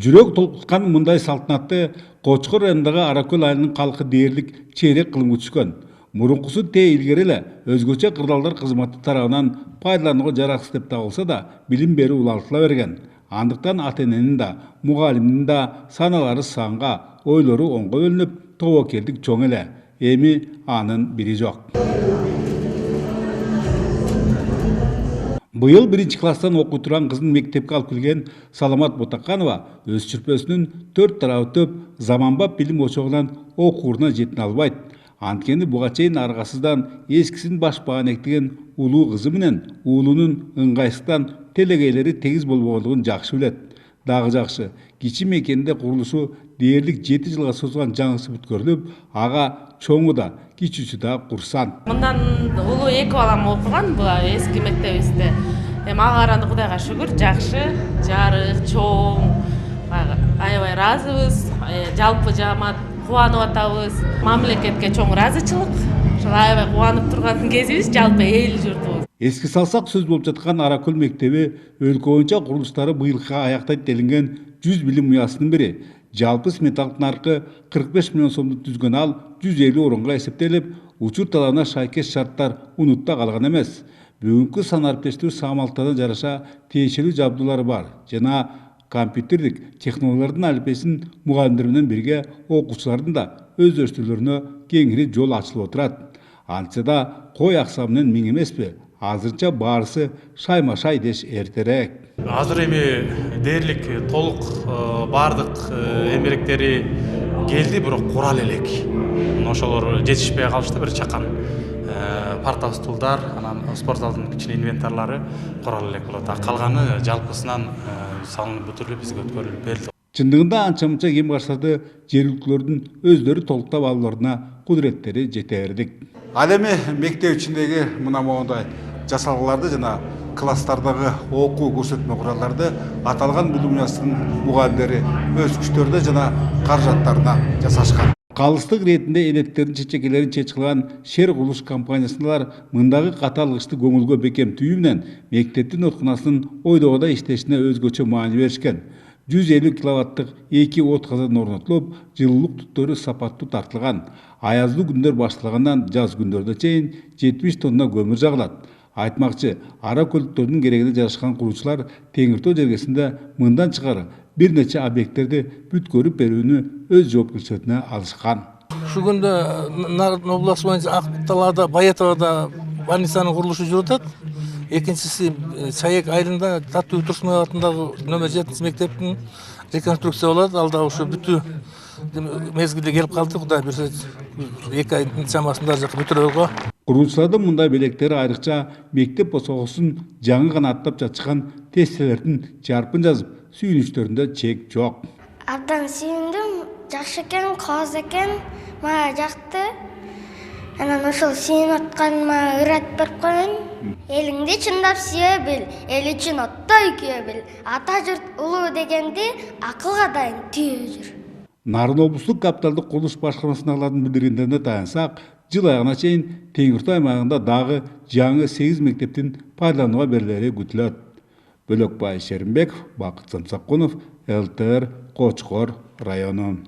Жүрек толкуткан мындай салтанатты Кочкор районундагы Аракөл айылынын калкы дээрлик чейрек кылымга түшкөн. Мурункусу те илгери эле өзгөчө кырдаалдар кызматы тарабынан пайдаланууга жараксыз деп табылса да, билим берүү улантыла берген. Андыктан ата-эненин да, мугалимдин да саналары санга, ойлору оңго бөлүнүп, тобокелдик чоң эле. Эми анын бири жок. Быйыл 1-класстан окуй турган кызын мектепке алып келген Саламат Ботаканова өз чүрпөсүнүн 4 тарабы төп заманбап билим очогунан окууруна жетине албайт. Анткени буга чейин аргасыздан эскисин башпаган эктеген улуу кызы менен уулунун ыңгайсыздан телегейлери тегиз болбогондугун жакшы билет. Дагы жакшы, кичи мекенде курулушу дээрлик 7 жылга созулган жаңысы бүткөрүлүп, ага чоңу да, кичүүсү да курсан. Мындан улуу 2 балам окуган бул эски мектебибизде. Ага каранды Кудайга шүгүр, жакшы, жарык, чоң. Аябай ыраазыбыз. Жалпы жамаат кубанып атабыз. Мамлекетке чоң ыраазычылык. Аябай кубанып турган кезибиз, жалпы эл журтубуз. Эске салсак, сөз болуп жаткан Аракөл мектеби өлкө боюнча курулуштары быйылга аяктайт делинген 100 билим уясынын бири. Жалпы сметалык наркы 45 миллион сомду түзгөн ал 150 орунга эсептелип, учур талабына шайкеш шарттар унутта калган эмес. Бүгүнкү санариптештүү самалтана жараша тиешелүү жабдуулары бар жана компьютердик технологиялардын алипесин мугалимдер менен бирге окуучулардын да өздөштүрлөрүнө кеңири жол ачылып отурат. Антса да кой аксам менен миң эмеспи? Азырынча баарысы шайма-шай деш эртерээк. Азыр эми дээрлик толук бардык эмеректери келди, бирок кура элек. Ошолор жетишпей калышты, бир чакан парта стулдар, анан спорт залдын кичине инвентарлары кура элек болот. Калганы жалпысынан салынып бүтүрүлүп бизге өткөрүлүп берилди. Чындыгында анча-мынча кем карсады жергиликтүүлөрдүн өздөрү толуктап алууларына кудуреттери жете бердик. Ал эми мектеп ичиндеги мына моундай жасалгаларды жана класстардагы окуу көрсөтмө куралдарды аталган билим уясынын мугалимдери өз күчтөрүнө жана каражаттарына жасашкан. Калыстык иретинде энеттердин чечекелерин чеч кылган Шер курулуш компаниясынын мындагы каталыгычты көңүлгө бекем түйүү менен мектептин ооруканасынын ойдогодай иштешине өзгөчө маани беришкен. 150 киловаттык 2 от казан орнотулуп, жылуулук түттөрү сапаттуу тартылган. Аяздуу күндөр башталгандан жаз күндөрдө чейин 70 тонна көмүр жагылат. Айтмакчы, Аракөлдүктөрдүн керегине жарашкан куруучулар Теңиртөө жергесинде мындан чыгары бир нече объекттерди бүткөрүп берүүнү өз жоопкерчилигине алышкан. Шу күндө Нарын областы боюнча Акталада, Баятовада больницанын курулушу жүрүп атат. Экинчиси Чаек айылында Таттуу Турсунбай атындагы номер 7 мектептин реконструкция болот. Ал да ушу бүтүү мезгилде келип калды. Кудай берсе 2 айдын чамасында жакка бүтүрөгө. Курулуучулардын мындай белектери айрыкча мектеп босогосун жаңы гана аттап жатышкан тестелердин жарпын жазып, сүйүнүчтөрүндө чек жок. Абдан сүйүндүм, жакшы экен, кооз экен, мага жакты. Анан ошол сүйүнүп атканыма ырат берип коеюн. Элиңди чындап сүйө бил, эл үчүн оттой күйө бил. Ата журт улуу дегенди акылга дайын түйө жүр. Нарын облустук капиталдык курулуш башкармасындагылардын билдиргендерине таянсак, жыл айына чейин Теңиртөө аймагында дагы жаңы 8 мектептин пайдаланууга берилери күтүлөт. Бөлөкбай Шеримбеков, Бакыт Самсакунов, ЛТР, Кочкор району.